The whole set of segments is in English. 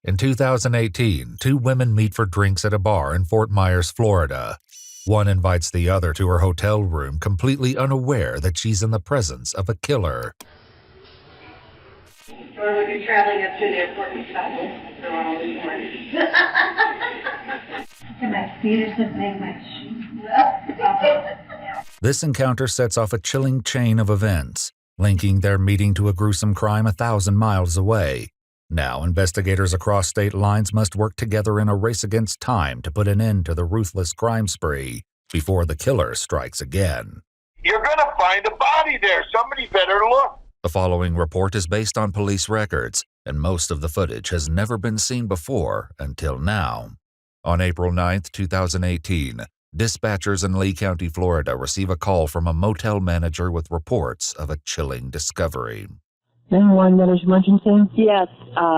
In 2018, two women meet for drinks at a bar in Fort Myers, Florida. One invites the other to her hotel room, completely unaware that she's in the presence of a killer. Or when you're traveling up to the airport with travels, they're all this morning. Can my feet are make my shoes? This encounter sets off a chilling chain of events, linking their meeting to a gruesome crime 1,000 miles away. Now, investigators across state lines must work together in a race against time to put an end to the ruthless crime spree before the killer strikes again. You're going to find a body there. Somebody better look. The following report is based on police records, and most of the footage has never been seen before until now. On April 9, 2018, dispatchers in Lee County, Florida receive a call from a motel manager with reports of a chilling discovery. 911, there's emergency? Yes,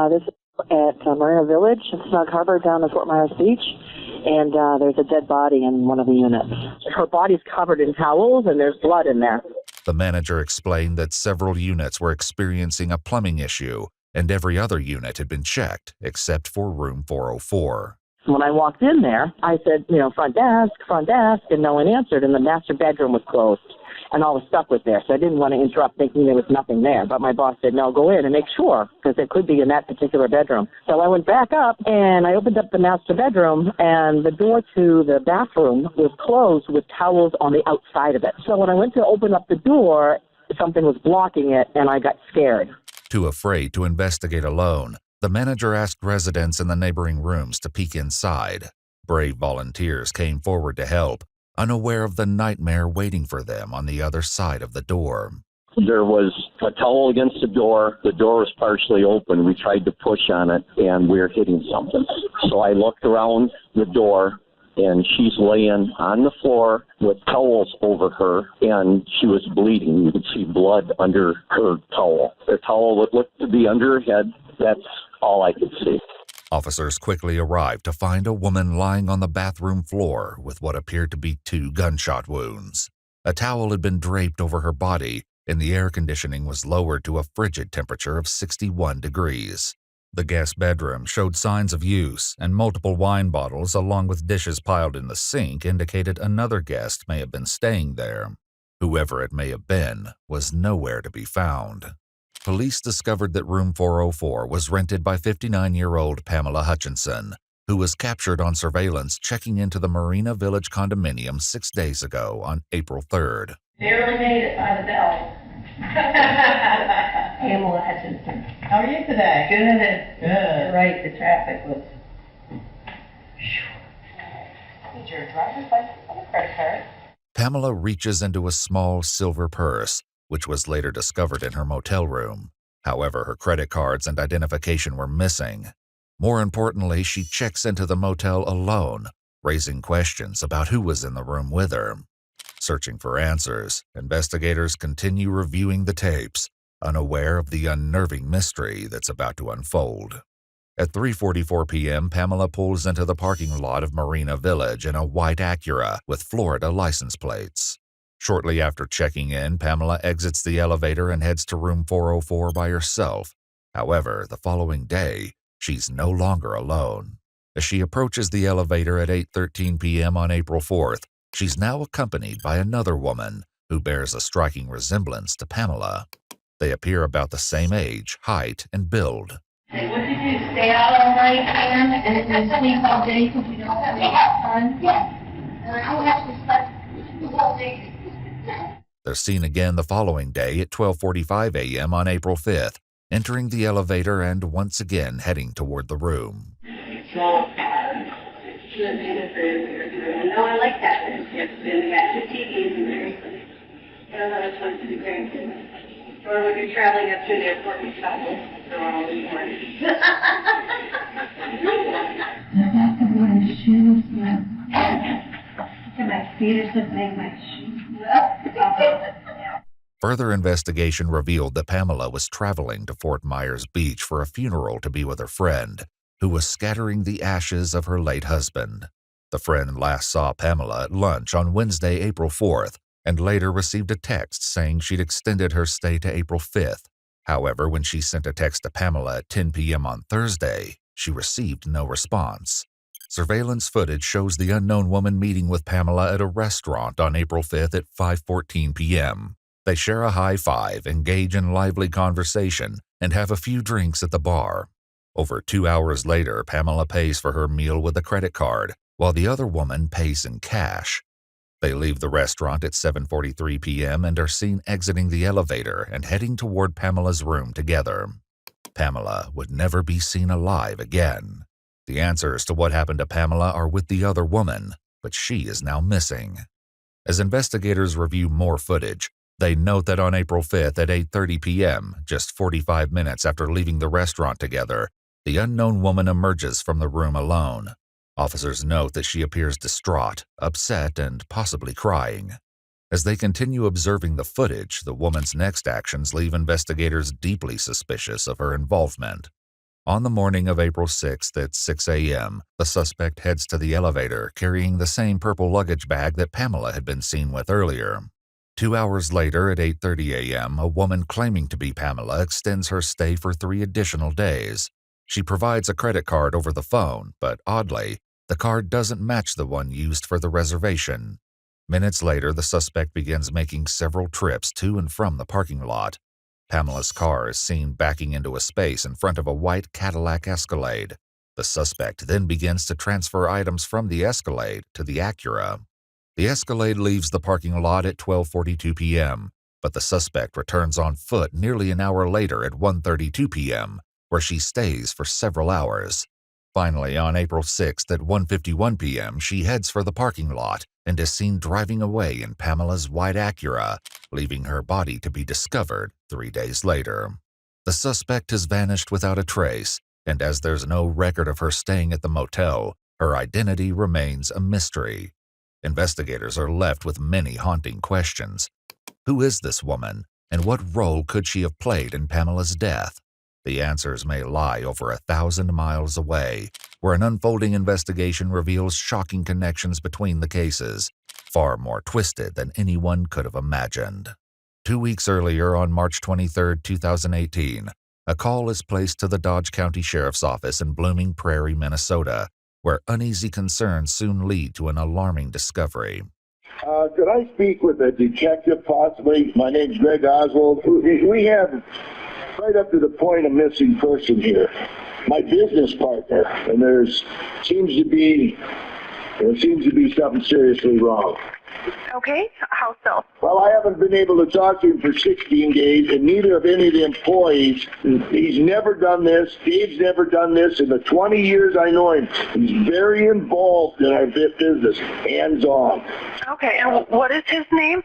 this is at Marina Village, Snug Harbor down at Fort Myers Beach, and there's a dead body in one of the units. Her body's covered in towels and there's blood in there. The manager explained that several units were experiencing a plumbing issue, and every other unit had been checked except for room 404. When I walked in there, I said, front desk, and no one answered, and the master bedroom was closed. And all the stuff was there, so I didn't want to interrupt thinking there was nothing there. But my boss said, no, go in and make sure, because it could be in that particular bedroom. So I went back up, and I opened up the master bedroom, and the door to the bathroom was closed with towels on the outside of it. So when I went to open up the door, something was blocking it, and I got scared. Too afraid to investigate alone, the manager asked residents in the neighboring rooms to peek inside. Brave volunteers came forward to help, unaware of the nightmare waiting for them on the other side of the door. There was a towel against the door. The door was partially open. We tried to push on it, and we were hitting something. So I looked around the door, and she's laying on the floor with towels over her, and she was bleeding. You could see blood under her towel. The towel looked to be under her head. That's all I could see. Officers quickly arrived to find a woman lying on the bathroom floor with what appeared to be 2 gunshot wounds. A towel had been draped over her body, and the air conditioning was lowered to a frigid temperature of 61 degrees. The guest bedroom showed signs of use, and multiple wine bottles along with dishes piled in the sink indicated another guest may have been staying there. Whoever it may have been was nowhere to be found. Police discovered that room 404 was rented by 59-year-old Pamela Hutchinson, who was captured on surveillance checking into the Marina Village condominium 6 days ago on April 3rd. Barely made it by the bell. Pamela Hutchinson. How are you today? Good. You're right, the traffic was... Did your driver's license on a credit card? Pamela reaches into a small silver purse, which was later discovered in her motel room. However, her credit cards and identification were missing. More importantly, she checks into the motel alone, raising questions about who was in the room with her. Searching for answers, investigators continue reviewing the tapes, unaware of the unnerving mystery that's about to unfold. At 3:44 p.m., Pamela pulls into the parking lot of Marina Village in a white Acura with Florida license plates. Shortly after checking in, Pamela exits the elevator and heads to room 404 by herself. However, the following day, she's no longer alone. As she approaches the elevator at 8:13 p.m. on April 4th, she's now accompanied by another woman who bears a striking resemblance to Pamela. They appear about the same age, height, and build. Hey, what did you stay out all night, Ann, and sleep all day because you don't have any fun? Yes. I actually slept all day. They're seen again the following day at 12:45 a.m. on April 5th, entering the elevator and once again heading toward the room. No, I like that. Yes, we got 2 TVs and everything. I don't know what's fun to the grandkids. Or when you're traveling up to the airport with travels, they're all this morning. I got to wear shoes now. And my feet are make my shoes. Further investigation revealed that Pamela was traveling to Fort Myers Beach for a funeral to be with her friend, who was scattering the ashes of her late husband. The friend last saw Pamela at lunch on Wednesday, April 4th, and later received a text saying she'd extended her stay to April 5th. However, when she sent a text to Pamela at 10 p.m. on Thursday, She received no response. Surveillance footage shows the unknown woman meeting with Pamela at a restaurant on April 5th at 5:14 p.m. They share a high five, engage in lively conversation, and have a few drinks at the bar. Over 2 hours later, Pamela pays for her meal with a credit card, while the other woman pays in cash. They leave the restaurant at 7:43 p.m. and are seen exiting the elevator and heading toward Pamela's room together. Pamela would never be seen alive again. The answers to what happened to Pamela are with the other woman, but she is now missing. As investigators review more footage, they note that on April 5th at 8:30 p.m., just 45 minutes after leaving the restaurant together, the unknown woman emerges from the room alone. Officers note that she appears distraught, upset, and possibly crying. As they continue observing the footage, the woman's next actions leave investigators deeply suspicious of her involvement. On the morning of April 6th at 6 a.m., the suspect heads to the elevator carrying the same purple luggage bag that Pamela had been seen with earlier. 2 hours later at 8:30 a.m., a woman claiming to be Pamela extends her stay for 3 additional days. She provides a credit card over the phone, but oddly, the card doesn't match the one used for the reservation. Minutes later, the suspect begins making several trips to and from the parking lot. Pamela's car is seen backing into a space in front of a white Cadillac Escalade. The suspect then begins to transfer items from the Escalade to the Acura. The Escalade leaves the parking lot at 12:42 p.m., but the suspect returns on foot nearly an hour later at 1:32 p.m., where she stays for several hours. Finally, on April 6th at 1:51 p.m., she heads for the parking lot and is seen driving away in Pamela's white Acura, leaving her body to be discovered 3 days later. The suspect has vanished without a trace, and as there's no record of her staying at the motel, her identity remains a mystery. Investigators are left with many haunting questions. Who is this woman, and what role could she have played in Pamela's death? The answers may lie over 1,000 miles away, where an unfolding investigation reveals shocking connections between the cases, far more twisted than anyone could have imagined. 2 weeks earlier, on March 23, 2018, a call is placed to the Dodge County Sheriff's Office in Blooming Prairie, Minnesota, where uneasy concerns soon lead to an alarming discovery. Could I speak with a detective possibly? My name's Greg Oswald. We have right up to the point of missing person here. My business partner, and there seems to be something seriously wrong. Okay, how so? Well, I haven't been able to talk to him for 16 days, and neither of any of the employees. He's never done this. Dave's never done this. In the 20 years I know him, he's very involved in our business, hands-on. Okay, and what is his name?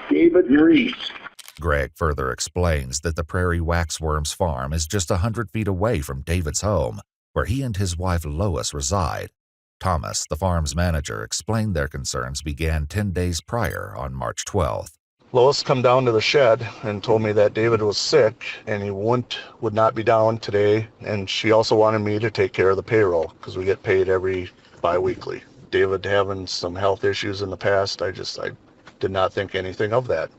David Reese. Greg further explains that the Prairie Waxworms farm is just 100 feet away from David's home, where he and his wife Lois reside. Thomas, the farm's manager, explained their concerns began 10 days prior on March 12th. Lois come down to the shed and told me that David was sick and he would not be down today, and she also wanted me to take care of the payroll because we get paid every bi-weekly. David having some health issues in the past, I did not think anything of that.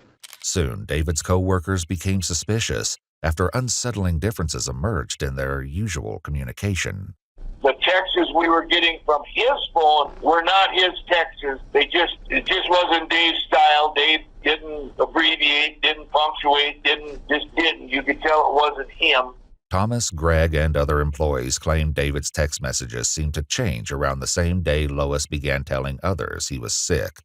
Soon, David's co-workers became suspicious after unsettling differences emerged in their usual communication. The texts we were getting from his phone were not his texts. It just wasn't Dave's style. Dave didn't abbreviate, didn't punctuate, didn't. You could tell it wasn't him. Thomas, Greg, and other employees claim David's text messages seemed to change around the same day Lois began telling others he was sick.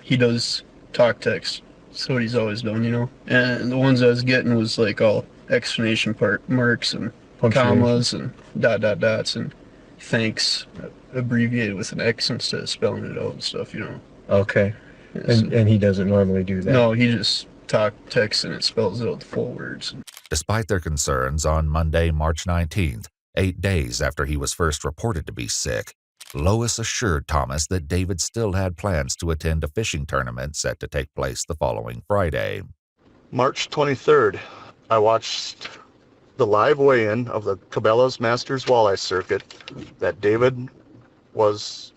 He does talk text. That's what he's always done, you know. And the ones I was getting was like all exclamation marks and commas and dots and thanks abbreviated with an X instead of spelling it out and stuff, you know. Okay. And he doesn't normally do that? No, he just texts and it spells out the full words. Despite their concerns, on Monday, March 19th, 8 days after he was first reported to be sick, Lois assured Thomas that David still had plans to attend a fishing tournament set to take place the following Friday. March 23rd, I watched the live weigh-in of the Cabela's Masters Walleye Circuit that David was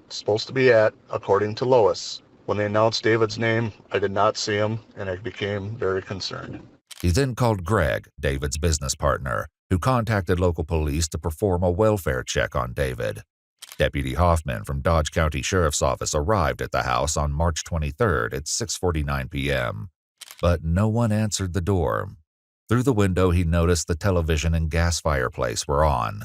supposed to be at, according to Lois. When they announced David's name, I did not see him, and I became very concerned. He then called Greg, David's business partner, who contacted local police to perform a welfare check on David. Deputy Hoffman from Dodge County Sheriff's Office arrived at the house on March 23rd at 6:49 p.m., but no one answered the door. Through the window, he noticed the television and gas fireplace were on.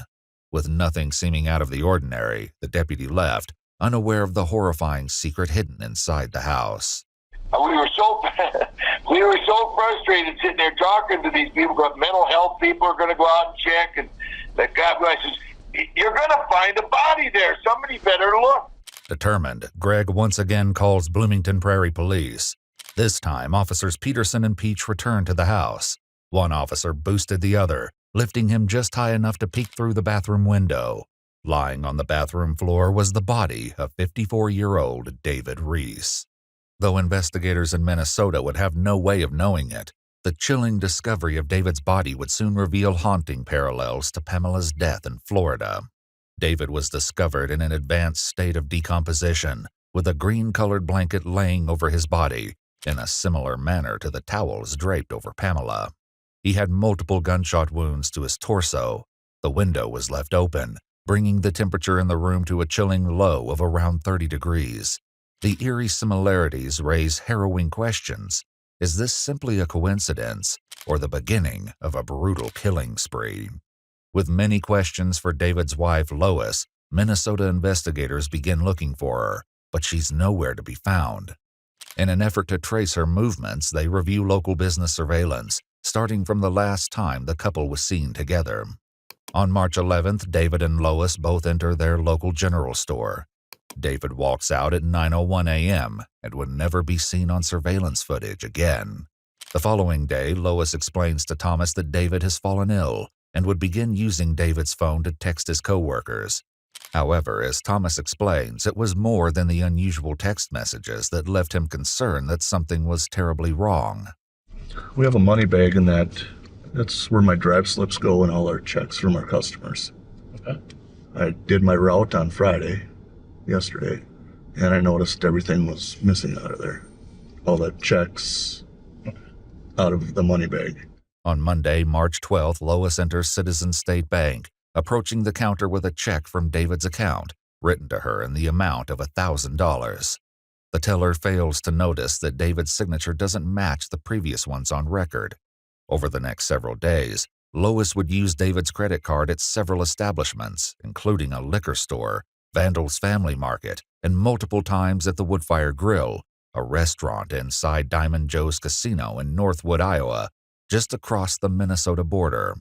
With nothing seeming out of the ordinary, the deputy left, unaware of the horrifying secret hidden inside the house. We were so frustrated sitting there talking to these people, because mental health people are going to go out and check, and that guy says, "You're going to find a body there. Somebody better look." Determined, Greg once again calls Bloomington Prairie Police. This time, officers Peterson and Peach returned to the house. One officer boosted the other, lifting him just high enough to peek through the bathroom window. Lying on the bathroom floor was the body of 54-year-old David Reese. Though investigators in Minnesota would have no way of knowing it, the chilling discovery of David's body would soon reveal haunting parallels to Pamela's death in Florida. David was discovered in an advanced state of decomposition, with a green-colored blanket laying over his body, in a similar manner to the towels draped over Pamela. He had multiple gunshot wounds to his torso. The window was left open, bringing the temperature in the room to a chilling low of around 30 degrees. The eerie similarities raise harrowing questions. Is this simply a coincidence, or the beginning of a brutal killing spree? With many questions for David's wife, Lois, Minnesota investigators begin looking for her, but she's nowhere to be found. In an effort to trace her movements, they review local business surveillance, starting from the last time the couple was seen together. On March 11th, David and Lois both enter their local general store. David walks out at 9:01 a.m. and would never be seen on surveillance footage again. The following day, Lois explains to Thomas that David has fallen ill and would begin using David's phone to text his co-workers. However, as Thomas explains, it was more than the unusual text messages that left him concerned that something was terribly wrong. We have a money bag in that's where my drive slips go and all our checks from our customers. Okay. I did my route on Friday, yesterday, and I noticed everything was missing out of there. All the checks out of the money bag. On Monday, March 12th, Lois enters Citizens State Bank, approaching the counter with a check from David's account, written to her in the amount of $1,000. The teller fails to notice that David's signature doesn't match the previous ones on record. Over the next several days, Lois would use David's credit card at several establishments, including a liquor store, Vandal's Family Market, and multiple times at the Woodfire Grill, a restaurant inside Diamond Joe's Casino in Northwood, Iowa, just across the Minnesota border.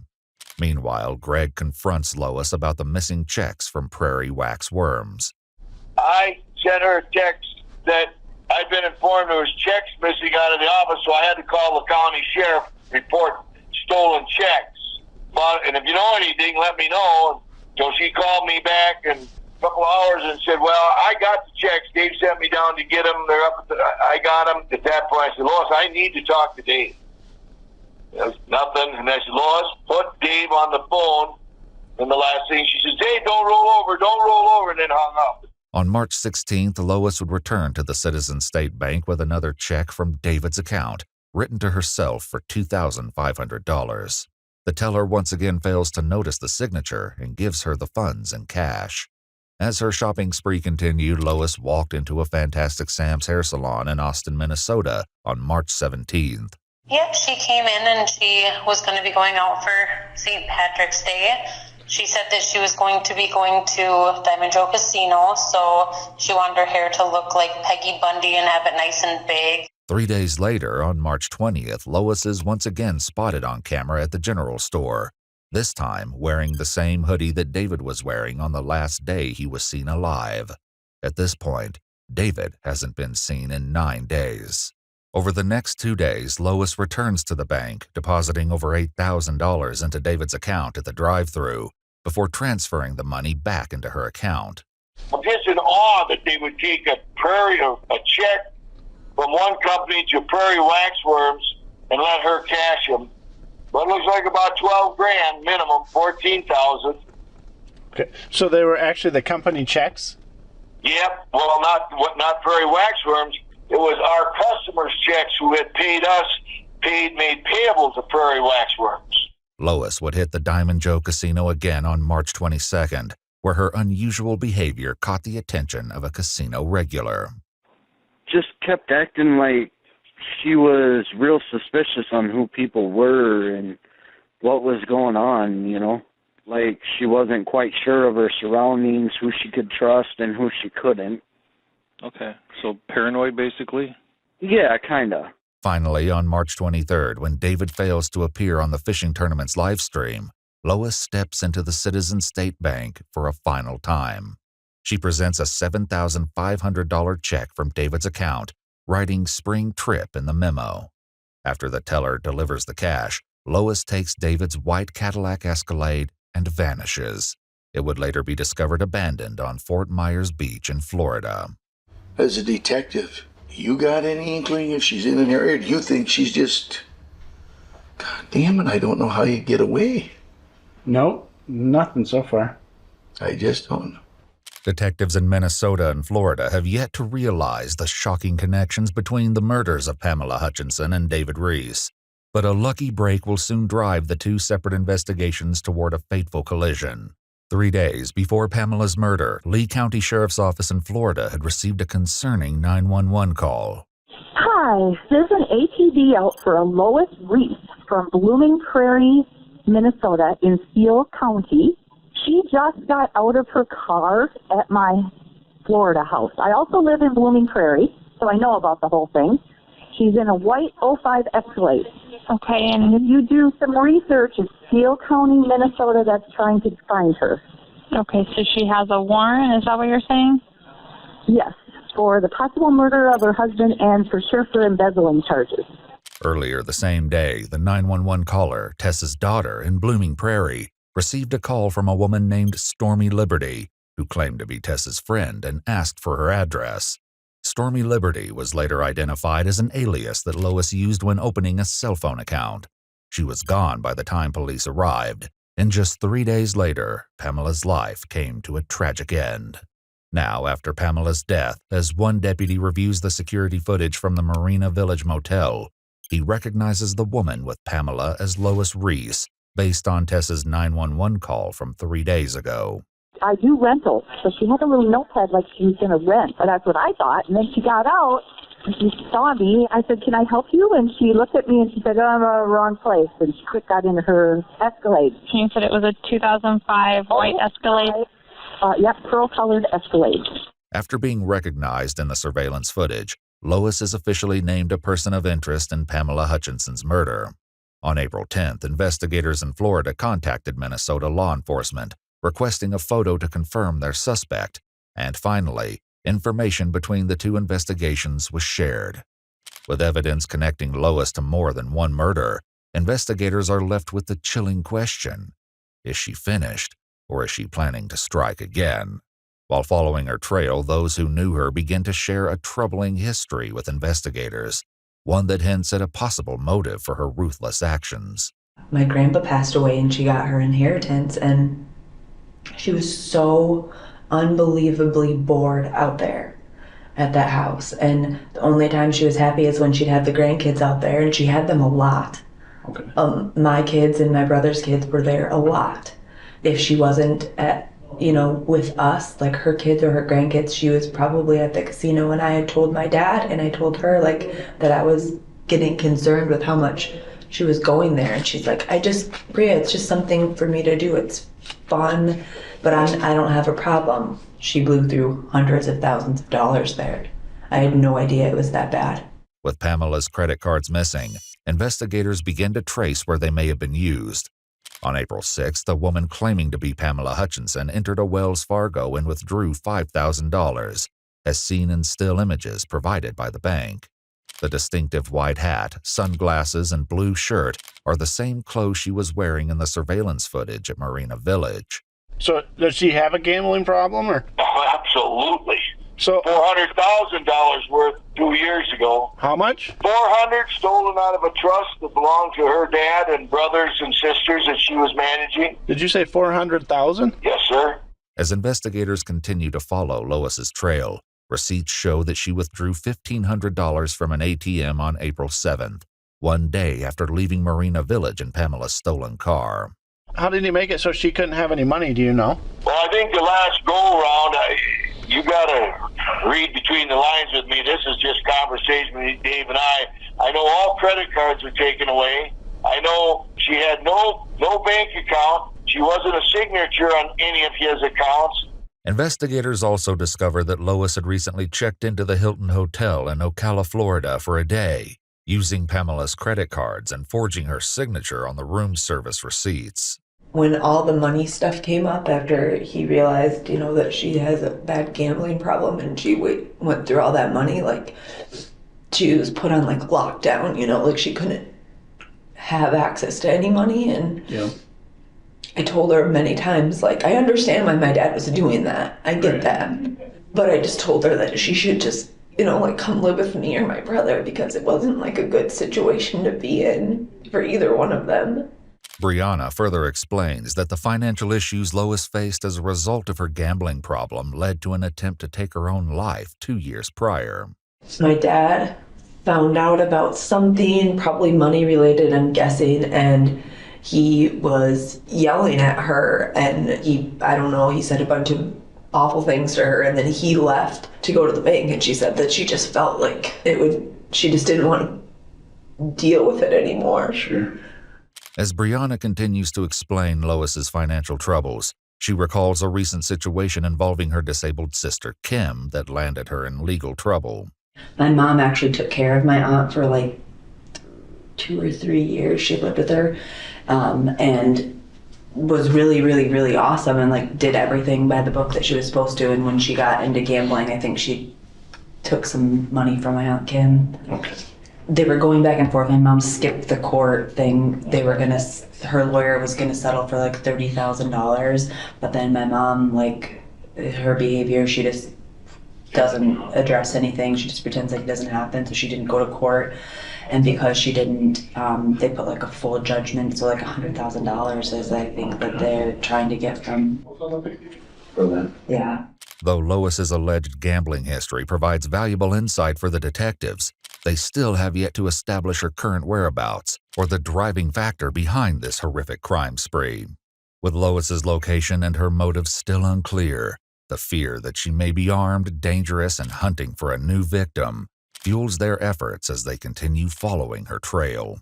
Meanwhile, Greg confronts Lois about the missing checks from Prairie Wax Worms. I sent her a text that I'd been informed there was checks missing out of the office, so I had to call the county sheriff, report stolen checks. And if you know anything, let me know. So she called me back in a couple hours and said, "Well, I got the checks. Dave sent me down to get them. They're up. I got them." At that point, I said, "Lois, I need to talk to Dave." There's nothing. And I said, "Lois, put Dave on the phone." And the last thing she says, "Dave, don't roll over," and then hung up. On March 16th, Lois would return to the Citizens State Bank with another check from David's account, written to herself for $2,500. The teller once again fails to notice the signature and gives her the funds in cash. As her shopping spree continued, Lois walked into a Fantastic Sam's hair salon in Austin, Minnesota on March 17th. Yep, she came in and she was going to be going out for St. Patrick's Day. She said that she was going to be going to Diamond Joe Casino, so she wanted her hair to look like Peggy Bundy and have it nice and big. 3 days later, on March 20th, Lois is once again spotted on camera at the general store, this time wearing the same hoodie that David was wearing on the last day he was seen alive. At this point, David hasn't been seen in 9 days. Over the next 2 days, Lois returns to the bank, depositing over $8,000 into David's account at the drive-thru, before transferring the money back into her account. I'm just in awe that they would take a check from one company to Prairie Wax Worms and let her cash them. But it looks like about $12,000 minimum, $14,000. Okay, so they were actually the company checks? Yep. Well, not Prairie Wax Worms. It was our customers' checks who had paid us, made payable to Prairie Wax Worms. Lois would hit the Diamond Joe Casino again on March 22nd, where her unusual behavior caught the attention of a casino regular. Just kept acting like she was real suspicious on who people were and what was going on, you know? Like she wasn't quite sure of her surroundings, who she could trust and who she couldn't. Okay, so paranoid basically? Yeah, kinda. Finally, on March 23rd, when David fails to appear on the fishing tournament's live stream, Lois steps into the Citizen State Bank for a final time. She presents a $7,500 check from David's account, writing spring trip in the memo. After the teller delivers the cash, Lois takes David's white Cadillac Escalade and vanishes. It would later be discovered abandoned on Fort Myers Beach in Florida. As a detective, you got any inkling if she's in an area? Do you think she's just... God damn it, I don't know how you get away. No, nothing so far. I just don't know. Detectives in Minnesota and Florida have yet to realize the shocking connections between the murders of Pamela Hutchinson and David Reese. But a lucky break will soon drive the two separate investigations toward a fateful collision. 3 days before Pamela's murder, Lee County Sheriff's Office in Florida had received a concerning 911 call. Hi, there's an ATV out for a Lois Reese from Blooming Prairie, Minnesota in Steele County. She just got out of her car at my Florida house. I also live in Blooming Prairie, so I know about the whole thing. She's in a white 05 Escalade. Okay, and if you do some research, it's Steele County, Minnesota, that's trying to find her. Okay, so she has a warrant, is that what you're saying? Yes, for the possible murder of her husband and for sure for embezzling charges. Earlier the same day, the 911 caller, Tessa's daughter in Blooming Prairie, received a call from a woman named Stormy Liberty, who claimed to be Tessa's friend and asked for her address. Stormy Liberty was later identified as an alias that Lois used when opening a cell phone account. She was gone by the time police arrived, and just 3 days later, Pamela's life came to a tragic end. Now, after Pamela's death, as one deputy reviews the security footage from the Marina Village Motel, he recognizes the woman with Pamela as Lois Reese, based on Tessa's 911 call from 3 days ago. I do rentals, so she had a little notepad like she was going to rent, but that's what I thought. And then she got out, and she saw me. I said, can I help you? And she looked at me and she said, oh, I'm in the wrong place. And she quick got into her Escalade. You said it was a 2005 white Escalade? Yep, pearl-colored Escalade. After being recognized in the surveillance footage, Lois is officially named a person of interest in Pamela Hutchinson's murder. On April 10th, investigators in Florida contacted Minnesota law enforcement, requesting a photo to confirm their suspect, and finally, information between the two investigations was shared. With evidence connecting Lois to more than one murder, investigators are left with the chilling question: is she finished, or is she planning to strike again? While following her trail, those who knew her begin to share a troubling history with investigators, one that hints at a possible motive for her ruthless actions. My grandpa passed away and she got her inheritance, and she was so unbelievably bored out there at that house. And the only time she was happy is when she'd have the grandkids out there, and she had them a lot. Okay. My kids and my brother's kids were there a lot. If she wasn't at, with us, like her kids or her grandkids, she was probably at the casino. And I had told my dad and I told her that I was getting concerned with how much she was going there. And she's like, Bria, it's just something for me to do. It's fun, but I don't have a problem. She blew through hundreds of thousands of dollars there. I had no idea it was that bad. With Pamela's credit cards missing, investigators begin to trace where they may have been used. On April 6th, a woman claiming to be Pamela Hutchinson entered a Wells Fargo and withdrew $5,000, as seen in still images provided by the bank. The distinctive white hat, sunglasses, and blue shirt are the same clothes she was wearing in the surveillance footage at Marina Village. So, does she have a gambling problem, or? Oh, absolutely. So $400,000 worth 2 years ago. How much? $400 stolen out of a trust that belonged to her dad and brothers and sisters that she was managing. Did you say $400,000? Yes, sir. As investigators continue to follow Lois's trail, receipts show that she withdrew $1,500 from an ATM on April 7th. one day after leaving Marina Village in Pamela's stolen car. How did he make it so she couldn't have any money, do you know? Well, I think the last go-around, you got to read between the lines with me. This is just conversation with Dave and I. I know all credit cards were taken away. I know she had no bank account. She wasn't a signature on any of his accounts. Investigators also discovered that Lois had recently checked into the Hilton Hotel in Ocala, Florida for a day, using Pamela's credit cards and forging her signature on the room service receipts. When all the money stuff came up after he realized, that she has a bad gambling problem and she went through all that money, she was put on lockdown, she couldn't have access to any money. And I told her many times, I understand why my dad was doing that. I get that. But I just told her that she should just, come live with me or my brother, because it wasn't a good situation to be in for either one of them. Brianna further explains that the financial issues Lois faced as a result of her gambling problem led to an attempt to take her own life 2 years prior. My dad found out about something, probably money related, I'm guessing, and he was yelling at her, and he said a bunch of awful things to her, and then he left to go to the bank, and she said that she just felt she just didn't want to deal with it anymore. Sure. As Brianna continues to explain Lois's financial troubles, she recalls a recent situation involving her disabled sister, Kim, that landed her in legal trouble. My mom actually took care of my aunt for 2 or 3 years. She lived with her, and was really, really, really awesome, and did everything by the book that she was supposed to. And when she got into gambling, I think she took some money from my aunt Kim. Okay. They were going back and forth. My mom skipped the court thing. Her lawyer was gonna settle for $30,000, but then my mom, her behavior, she just doesn't address anything. She just pretends like it doesn't happen, so she didn't go to court. And because she didn't, they put a full judgment, so $100,000 is, I think, that they're trying to get from them. Yeah. Though Lois's alleged gambling history provides valuable insight for the detectives, they still have yet to establish her current whereabouts or the driving factor behind this horrific crime spree. With Lois's location and her motives still unclear, the fear that she may be armed, dangerous, and hunting for a new victim fuels their efforts as they continue following her trail.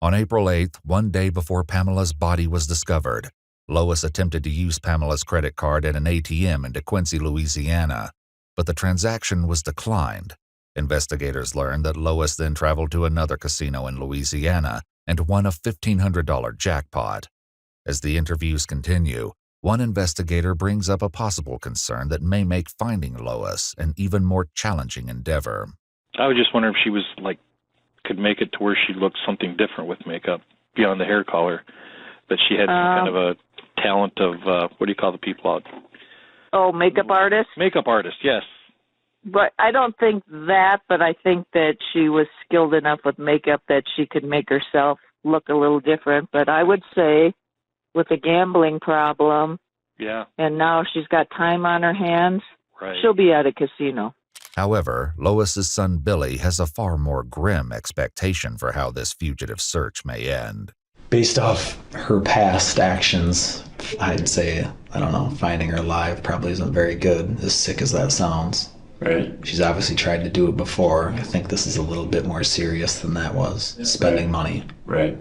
On April 8th, one day before Pamela's body was discovered, Lois attempted to use Pamela's credit card at an ATM in DeQuincy, Louisiana, but the transaction was declined. Investigators learned that Lois then traveled to another casino in Louisiana and won a $1,500 jackpot. As the interviews continue, one investigator brings up a possible concern that may make finding Lois an even more challenging endeavor. I was just wondering if she was could make it to where she looked something different with makeup beyond the hair color, that she had some kind of a talent of, what do you call the people out? Oh, makeup artist? Makeup artist, yes. But I don't think that, but I think that she was skilled enough with makeup that she could make herself look a little different. But I would say with a gambling problem, and now she's got time on her hands, she'll be at a casino. However, Lois's son Billy has a far more grim expectation for how this fugitive search may end. Based off her past actions, I'd say, finding her alive probably isn't very good, as sick as that sounds. Right. She's obviously tried to do it before. I think this is a little bit more serious than that was, spending money. Right.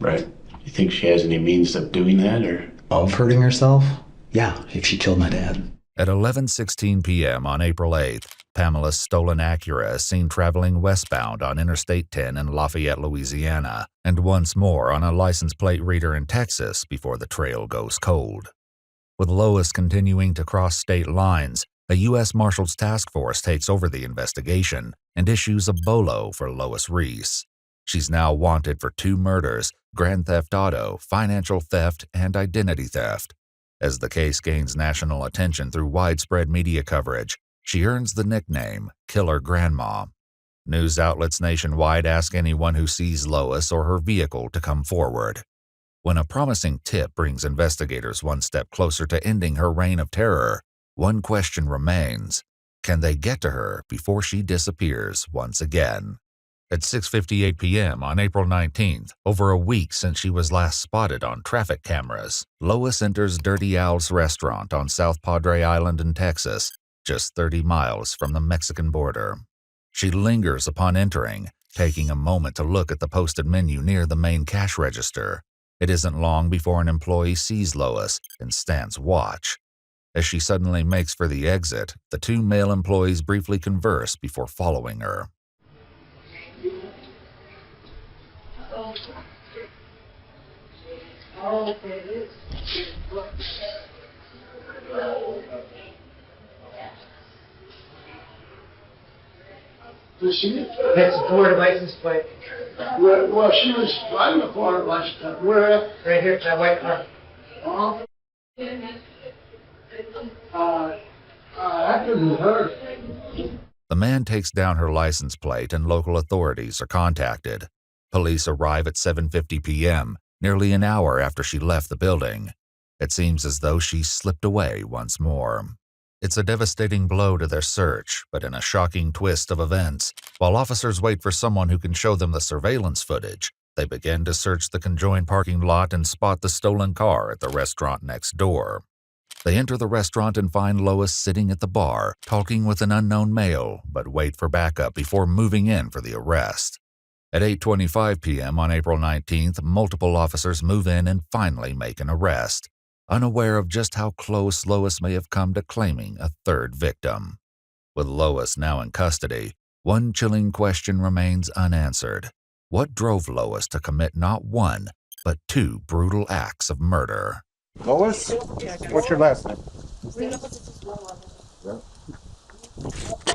You think she has any means of doing that, or? Of hurting herself? Yeah, if she killed my dad. At 11:16 p.m. on April 8th, Pamela's stolen Acura is seen traveling westbound on Interstate 10 in Lafayette, Louisiana, and once more on a license plate reader in Texas before the trail goes cold. With Lois continuing to cross state lines, a U.S. Marshals task force takes over the investigation and issues a BOLO for Lois Reese. She's now wanted for 2 murders, grand theft auto, financial theft, and identity theft. As the case gains national attention through widespread media coverage, she earns the nickname Killer Grandma. News outlets nationwide ask anyone who sees Lois or her vehicle to come forward. When a promising tip brings investigators one step closer to ending her reign of terror, one question remains: can they get to her before she disappears once again? At 6:58 p.m. on April 19th, over a week since she was last spotted on traffic cameras, Lois enters Dirty Al's restaurant on South Padre Island in Texas, just 30 miles from the Mexican border. She lingers upon entering, taking a moment to look at the posted menu near the main cash register. It isn't long before an employee sees Lois and stands watch. As she suddenly makes for the exit, the two male employees briefly converse before following her. That's the Florida license plate. Well, she was driving a Florida license plate. Where? Right here, that white car. That couldn't hurt. The man takes down her license plate and local authorities are contacted. Police arrive at 7:50 p.m., nearly an hour after she left the building. It seems as though she slipped away once more. It's a devastating blow to their search, but in a shocking twist of events, while officers wait for someone who can show them the surveillance footage, they begin to search the conjoined parking lot and spot the stolen car at the restaurant next door. They enter the restaurant and find Lois sitting at the bar, talking with an unknown male, but wait for backup before moving in for the arrest. At 8:25 p.m. on April 19th, multiple officers move in and finally make an arrest, unaware of just how close Lois may have come to claiming a third victim. With Lois now in custody, one chilling question remains unanswered. What drove Lois to commit not one, but two brutal acts of murder? Lois, what's your last name? Yeah.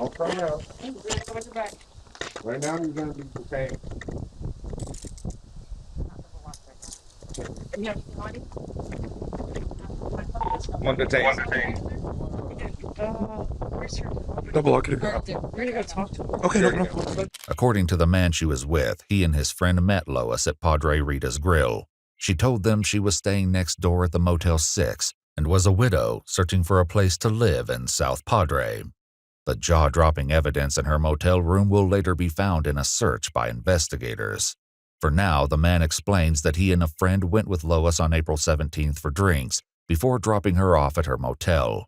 I'll come out. Right now you're going to be detained. One detained. Double lock it. Okay, no. According to the man she was with, he and his friend met Lois at Padre Rita's Grill. She told them she was staying next door at the Motel 6 and was a widow searching for a place to live in South Padre. The jaw-dropping evidence in her motel room will later be found in a search by investigators. For now, the man explains that he and a friend went with Lois on April 17th for drinks before dropping her off at her motel.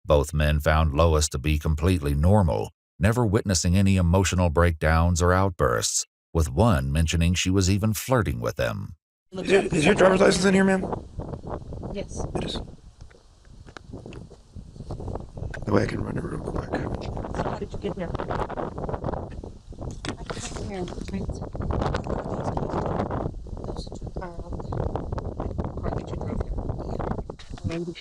Both men found Lois to be completely normal, never witnessing any emotional breakdowns or outbursts, with one mentioning she was even flirting with him. Is your driver's license in here, ma'am? Yes. It is. The way I can run it real quick. How did you get here? I came here and those two cars. Car that you drove here.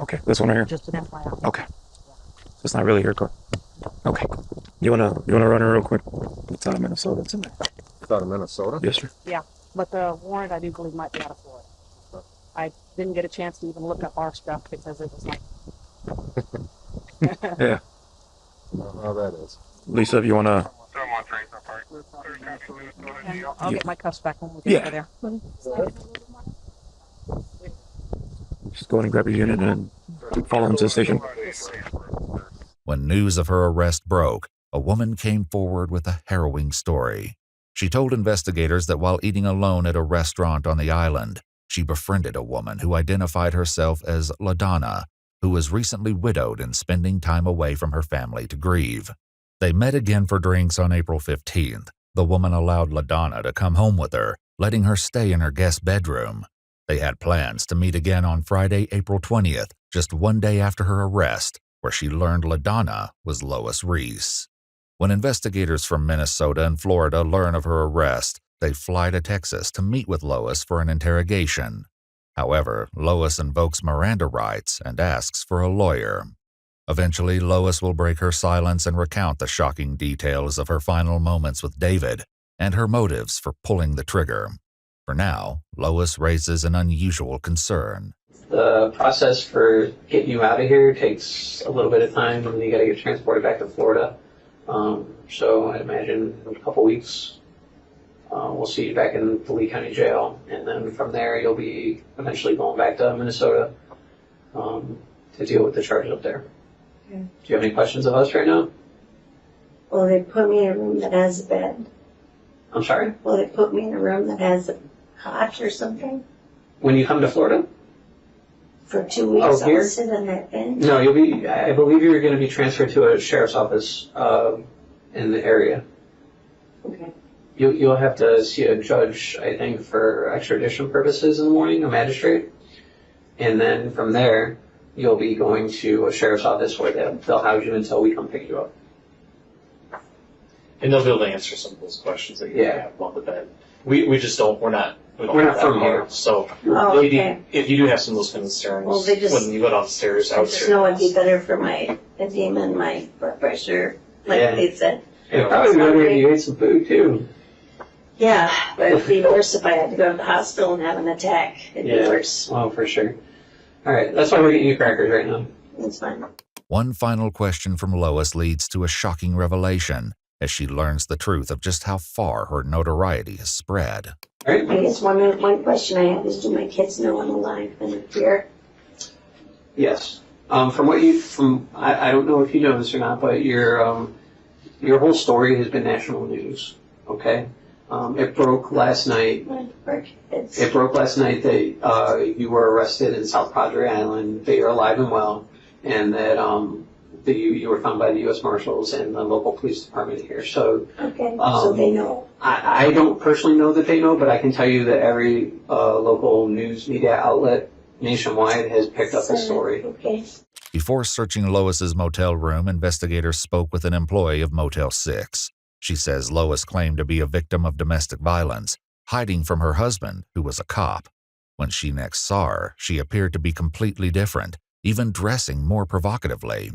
Okay, this one right here. Just an FYI. Okay. So it's not really your car. Okay. You wanna run it real quick? It's out of Minnesota. It's in there. It's out of Minnesota? Yes, sir. Yeah, but the warrant I do believe might be out of Florida. I didn't get a chance to even look up our stuff because it was like. Yeah. I don't know how that is. Lisa, if you wanna. I'll get my cuffs back when we get over there. Just go ahead and grab your unit and follow him to the station. When news of her arrest broke, a woman came forward with a harrowing story. She told investigators that while eating alone at a restaurant on the island, she befriended a woman who identified herself as LaDonna, who was recently widowed and spending time away from her family to grieve. They met again for drinks on April 15th. The woman allowed LaDonna to come home with her, letting her stay in her guest bedroom. They had plans to meet again on Friday, April 20th, just one day after her arrest, where she learned LaDonna was Lois Reese. When investigators from Minnesota and Florida learn of her arrest, they fly to Texas to meet with Lois for an interrogation. However, Lois invokes Miranda rights and asks for a lawyer. Eventually, Lois will break her silence and recount the shocking details of her final moments with David and her motives for pulling the trigger. For now, Lois raises an unusual concern. The process for getting you out of here takes a little bit of time, and you got to get transported back to Florida. So I imagine in a couple weeks, we'll see you back in the Lee County Jail, and then from there you'll be eventually going back to Minnesota to deal with the charges up there. Okay. Do you have any questions of us right now? Will they put me in a room that has a bed? I'm sorry? Will they put me in a room that has a cot or something? When you come to Florida? For 2 weeks, Oh, here? I'll sit on that bench? No, I believe you're going to be transferred to a sheriff's office in the area. Okay. You'll have to see a judge, I think, for extradition purposes in the morning, a magistrate. And then from there, you'll be going to a sheriff's office where they'll house you until we come pick you up. And they'll be able to answer some of those questions that you have about the bed. We just don't, we're not We're not from here. So Oh, okay. if you do have some of those concerns, Well, they just- when you go downstairs, I just know it'd be better for my edema and my blood pressure, like Yeah. they said. It'd probably be better if you ate some food too. Yeah, but it'd be worse if I had to go to the hospital and have an attack. It'd be worse. Oh, for sure. All right, that's why we're getting you crackers right now. That's fine. One final question from Lois leads to a shocking revelation as she learns the truth of just how far her notoriety has spread. I guess one question I have is, do my kids know I'm alive and I'm here? Yes. I don't know if you know this or not, but your whole story has been national news. Okay. It broke last night. It broke last night that you were arrested in South Padre Island, that you're alive and well, and that you were found by the U.S. Marshals and the local police department here. So, Okay, so they know. I don't personally know that they know, but I can tell you that every local news media outlet nationwide has picked up the story. Okay. Before searching Lois's motel room, investigators spoke with an employee of Motel 6. She says Lois claimed to be a victim of domestic violence, hiding from her husband, who was a cop. When she next saw her, she appeared to be completely different, even dressing more provocatively.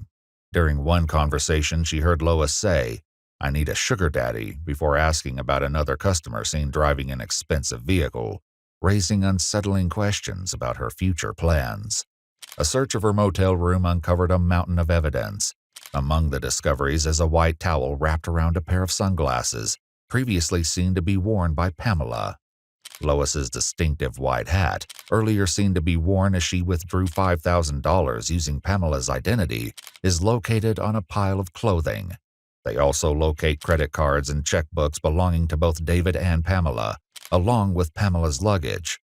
During one conversation, she heard Lois say, "I need a sugar daddy," before asking about another customer seen driving an expensive vehicle, raising unsettling questions about her future plans. A search of her motel room uncovered a mountain of evidence. Among the discoveries is a white towel wrapped around a pair of sunglasses, previously seen to be worn by Pamela. Lois's distinctive white hat, earlier seen to be worn as she withdrew $5,000 using Pamela's identity, is located on a pile of clothing. They also locate credit cards and checkbooks belonging to both David and Pamela, along with Pamela's luggage.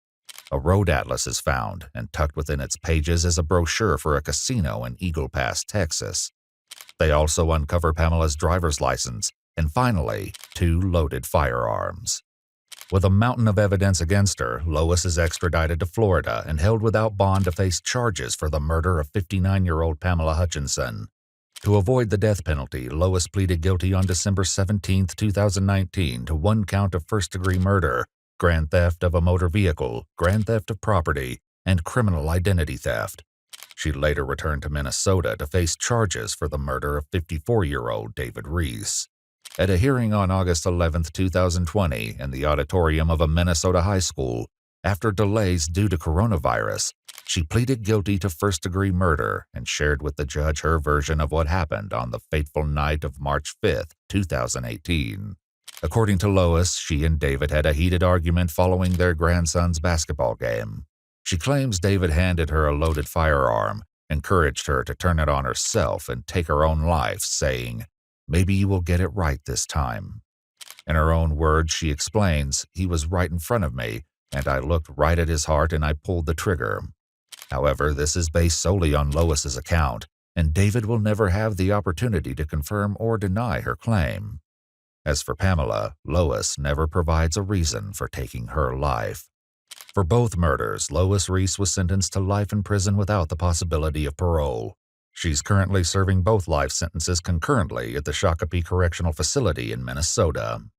A road atlas is found, and tucked within its pages is a brochure for a casino in Eagle Pass, Texas. They also uncover Pamela's driver's license, and finally, 2 loaded firearms. With a mountain of evidence against her, Lois is extradited to Florida and held without bond to face charges for the murder of 59-year-old Pamela Hutchinson. To avoid the death penalty, Lois pleaded guilty on December 17, 2019 to 1 count of first-degree murder, grand theft of a motor vehicle, grand theft of property, and criminal identity theft. She later returned to Minnesota to face charges for the murder of 54-year-old David Reese. At a hearing on August 11, 2020, in the auditorium of a Minnesota high school, after delays due to coronavirus, she pleaded guilty to first-degree murder and shared with the judge her version of what happened on the fateful night of March 5, 2018. According to Lois, she and David had a heated argument following their grandson's basketball game. She claims David handed her a loaded firearm, encouraged her to turn it on herself and take her own life, saying, "Maybe you will get it right this time." In her own words, she explains, "He was right in front of me, and I looked right at his heart and I pulled the trigger." However, this is based solely on Lois's account, and David will never have the opportunity to confirm or deny her claim. As for Pamela, Lois never provides a reason for taking her life. For both murders, Lois Reese was sentenced to life in prison without the possibility of parole. She's currently serving both life sentences concurrently at the Shakopee Correctional Facility in Minnesota.